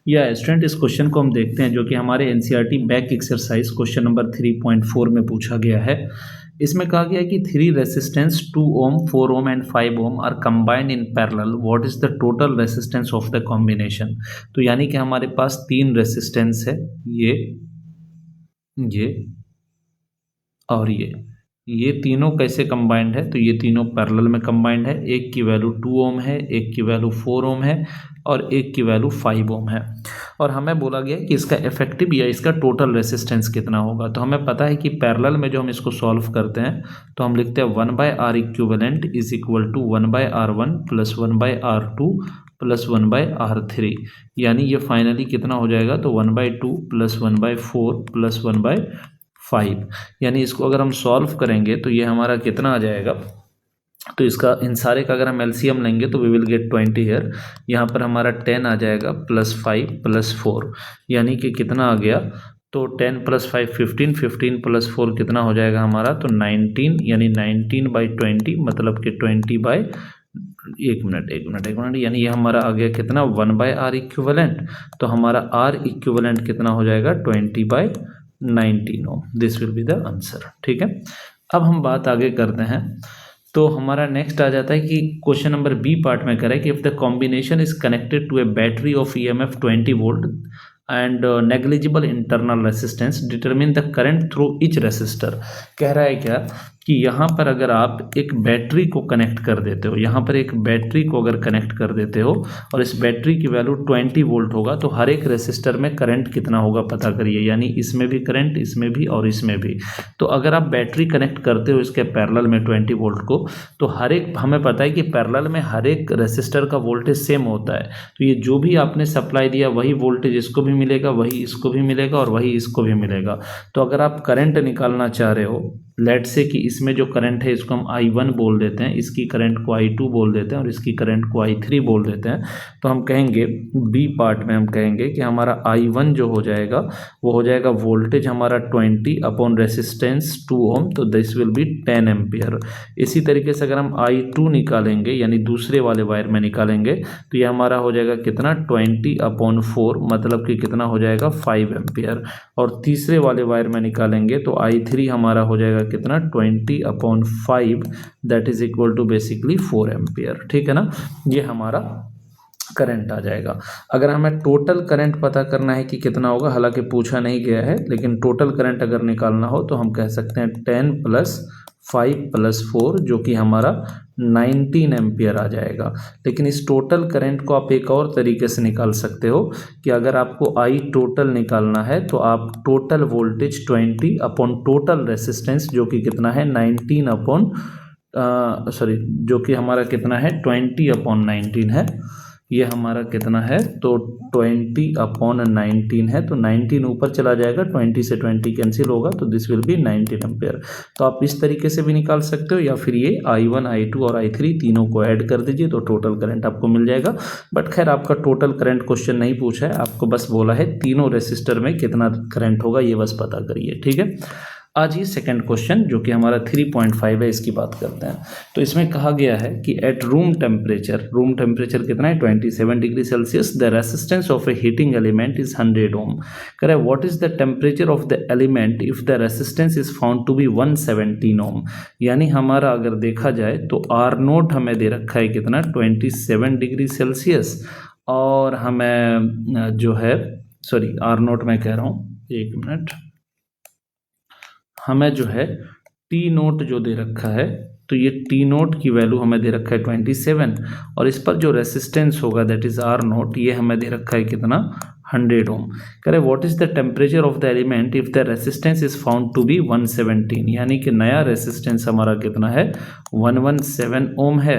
या स्टूडेंट इस क्वेश्चन को हम देखते हैं जो कि हमारे NCERT back exercise question number 3.4 में पूछा गया है। इसमें कहा गया है कि 3 resistance 2 ohm 4 ohm and 5 ohm are combined in parallel, what is the total resistance of the combination. तो यानी कि हमारे पास 3 रेसिस्टेंस है, ये और ये तीनों कैसे कंबाइंड है, तो ये तीनों पैरेलल में कंबाइंड है। एक की वैल्यू 2 ओम है, एक की वैल्यू 4 ओम है और एक की वैल्यू 5 ओम है। और हमें बोला गया है कि इसका इफेक्टिव या इसका टोटल रेसिस्टेंस कितना होगा। तो हमें पता है कि पैरेलल में जो हम इसको सॉल्व करते हैं तो हम लिखते हैं 1/R equivalent is equal to 1/R1 plus 1/R2 plus 1/R3, यानी ये फाइनली कितना हो जाएगा, तो 1/2 प्लस 1/4 प्लस 1/5। यानी इसको अगर हम सॉल्व करेंगे तो ये हमारा कितना आ जाएगा, तो इसका इन सारे का अगर हम एलसीएम लेंगे तो वी विल गेट 20 हियर। यहाँ पर हमारा 10 आ जाएगा प्लस 5 प्लस 4, यानी कि कितना आ गया, तो 10 प्लस 5 15, 15 प्लस 4 कितना हो जाएगा हमारा, तो 19, यानी 19/20 मतलब कि 20 एक मिनट, यानी ये हमारा आ गया कितना 1/R इक्विवेलेंट। तो हमारा R इक्विवेलेंट कितना हो जाएगा 20/19 ohm. This will be the answer. ठीक है, अब हम बात आगे करते हैं। तो हमारा नेक्स्ट आ जाता है कि क्वेश्चन नंबर बी पार्ट में करें कि if the combination is connected to a battery of EMF 20 volt and negligible internal resistance, determine the current through each resistor. कह रहा है क्या कि यहाँ पर अगर आप एक बैटरी को कनेक्ट कर देते हो, यहाँ पर एक बैटरी को अगर कनेक्ट कर देते हो और इस बैटरी की वैल्यू 20 वोल्ट होगा, तो हर एक रेसिस्टर में करंट कितना होगा पता करिए, यानी इसमें भी करंट, इसमें भी और इसमें भी। तो अगर आप बैटरी कनेक्ट करते हो इसके पैरेलल में 20 वोल्ट को, तो हर एक, हमें पता है कि पैरेलल में हर एक रेसिस्टर का वोल्टेज सेम होता है। तो ये जो भी आपने सप्लाई दिया वही वोल्टेज इसको भी मिलेगा, वही इसको भी मिलेगा और वही इसको भी मिलेगा। तो अगर आप करंट निकालना चाह रहे हो, लेट से कि इसमें जो करंट है इसको हम I1 बोल देते हैं, इसकी करंट को I2 बोल देते हैं और इसकी करंट को I3 बोल देते हैं। तो हम कहेंगे बी पार्ट में हम कहेंगे कि हमारा I1 जो हो जाएगा वो हो जाएगा वोल्टेज हमारा 20 अपॉन रेसिस्टेंस 2 ओम, तो दिस विल बी 10 एम्पियर। इसी तरीके से अगर हम I2 निकालेंगे यानी दूसरे वाले वायर में निकालेंगे तो ये हमारा हो जाएगा कितना 20/4, मतलब कि कितना हो जाएगा 5 एम्पियर। और तीसरे वाले वायर में निकालेंगे तो I3 हमारा हो जाएगा कितना 20/5, that is equal to basically 4 ampere. ठीक है ना, ये हमारा करंट आ जाएगा। अगर हमें टोटल करंट पता करना है कि कितना होगा, हालांकि पूछा नहीं गया है, लेकिन टोटल करंट अगर निकालना हो तो हम कह सकते हैं 10 + 5 + 4 जो कि हमारा 19 एम्पियर आ जाएगा। लेकिन इस टोटल करंट को आप एक और तरीके से निकाल सकते हो कि अगर आपको I टोटल निकालना है तो आप total voltage 20 upon total resistance जो कि कितना है 19 अपॉन जो कि हमारा कितना है 20/19 है, ये हमारा कितना है तो 20/19 है। तो 19 ऊपर चला जाएगा, 20 से 20 कैंसिल होगा, तो दिस विल बी 19 एम्पेयर। तो आप इस तरीके से भी निकाल सकते हो, या फिर ये I1 I2 और I3 तीनों को ऐड कर दीजिए तो टोटल करंट आपको मिल जाएगा। बट खैर आपका टोटल करंट क्वेश्चन नहीं पूछा है, आपको बस बोला है तीनों रेसिस्टर में कितना करंट होगा ये बस पता करिए। ठीक है, आज ये सेकंड क्वेश्चन जो कि हमारा 3.5 है, इसकी बात करते हैं। तो इसमें कहा गया है कि एट रूम टेम्परेचर कितना है 27 degree Celsius, the resistance of a heating element is 100 ohm. कह रहा है what is the temperature of the element if the resistance is found to be 117 ohm. यानी हमारा अगर देखा जाए तो R0 हमें दे रखा है कितना 27 डिग्री सेल्सियस, और हमें जो है R0 मैं कह रहा हूँ, एक मिनट, हमें जो है T0 जो दे रखा है, तो ये T0 की वैल्यू हमें दे रखा है 27, और इस पर जो रेसिस्टेंस होगा दैट इज R0, ये हमें दे रखा है कितना 100 ओम। कह रहे what is the temperature of the element if the resistance is found to be 117, यानी कि नया रेसिस्टेंस हमारा कितना है 117 ओम है,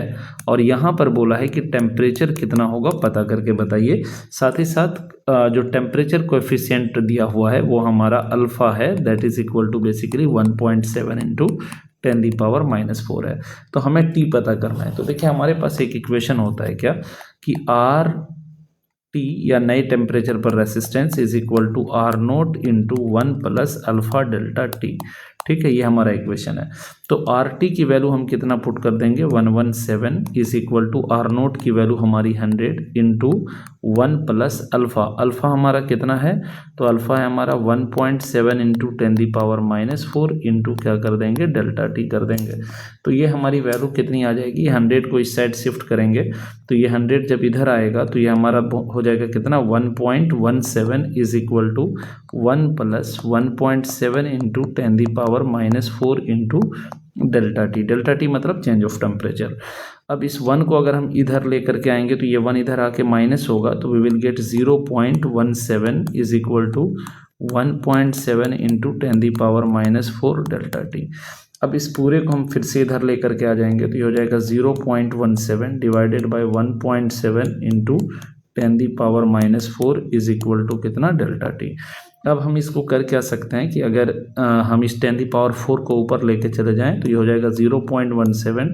और यहाँ पर बोला है कि टेम्परेचर कितना होगा पता करके बताइए। साथ ही साथ जो टेम्परेचर कोएफिशिएंट दिया हुआ है वो हमारा अल्फा है, that is equal to basically 1.7 into 10⁻⁴ है। तो हमें T पता करना है। तो देखिए हमारे पास एक इक्वेशन होता है क्या कि T या नए टेम्परेचर पर resistance is equal to R0 into 1 + alpha delta T। ठीक है, ये हमारा इक्वेशन है। तो आर टी की वैल्यू हम कितना पुट कर देंगे, 117 is equal to R naught की वैल्यू हमारी 100 इंटू 1 प्लस अल्फ़ा। अल्फ़ा हमारा कितना है, तो अल्फ़ा है हमारा 1.7 इंटू 10⁻⁴ इंटू क्या कर देंगे, डेल्टा टी कर देंगे। तो ये हमारी वैल्यू कितनी आ जाएगी, 100 को इस साइड शिफ्ट करेंगे तो ये 100 जब इधर आएगा तो ये हमारा हो जाएगा कितना, 1.17 is equal to 1 plus 1.7 into 10⁻⁴ into delta T. Delta T मतलब चेंज ऑफ टेम्परेचर। अब इस 1 को अगर हम इधर लेकर के आएंगे तो ये 1 इधर आके माइनस होगा तो we will get 0.17 is equal to 1.7 into 10⁻⁴ delta T. अब इस पूरे को हम फिर से इधर लेकर के आ जाएंगे तो ये हो जाएगा 0.17 divided by 1.7 into 10⁻⁴ is equal to कितना, डेल्टा टी। अब हम इसको कर क्या सकते हैं कि अगर हम इस 10⁻⁴ को ऊपर लेके चले जाएं तो ये हो जाएगा 0.17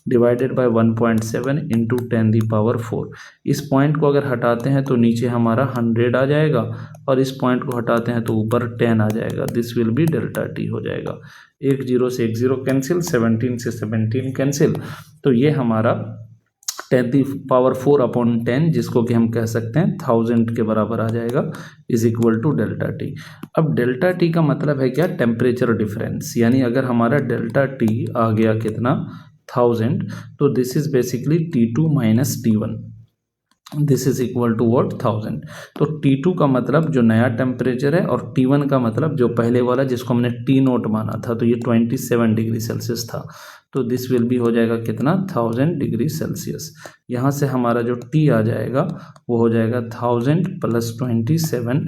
डिवाइडेड बाय 1.7 इंटू 10⁻⁴। इस पॉइंट को अगर हटाते हैं तो नीचे हमारा 100 आ जाएगा और इस पॉइंट को हटाते हैं तो ऊपर 10 आ जाएगा। This will B delta T हो जाएगा। 1 0 से 1 0 कैंसिल, 17 से 17 कैंसिल। तो ये हमारा 10⁻⁴ अपॉन 10 जिसको कि हम कह सकते हैं 1000 के बराबर आ जाएगा is equal to delta T. अब डेल्टा टी का मतलब है क्या, टेम्परेचर डिफरेंस। यानी अगर हमारा डेल्टा टी आ गया कितना, 1000, तो this is basically T2 minus T1, this is equal to what, 1000। तो T2 का मतलब जो नया टेम्परेचर है और T1 का मतलब जो पहले वाला जिसको हमने T0 माना था, तो ये 27 डिग्री सेल्सियस था। तो दिस विल भी हो जाएगा कितना, 1000 डिग्री सेल्सियस। यहाँ से हमारा जो T आ जाएगा वो हो जाएगा 1000 प्लस 27,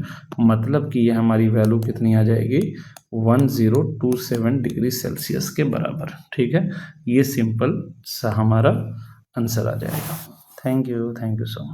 मतलब कि ये हमारी वैल्यू कितनी आ जाएगी, 1027 डिग्री सेल्सियस के बराबर। ठीक है, ये सिंपल सा हमारा आंसर आ जाएगा। Thank you so much.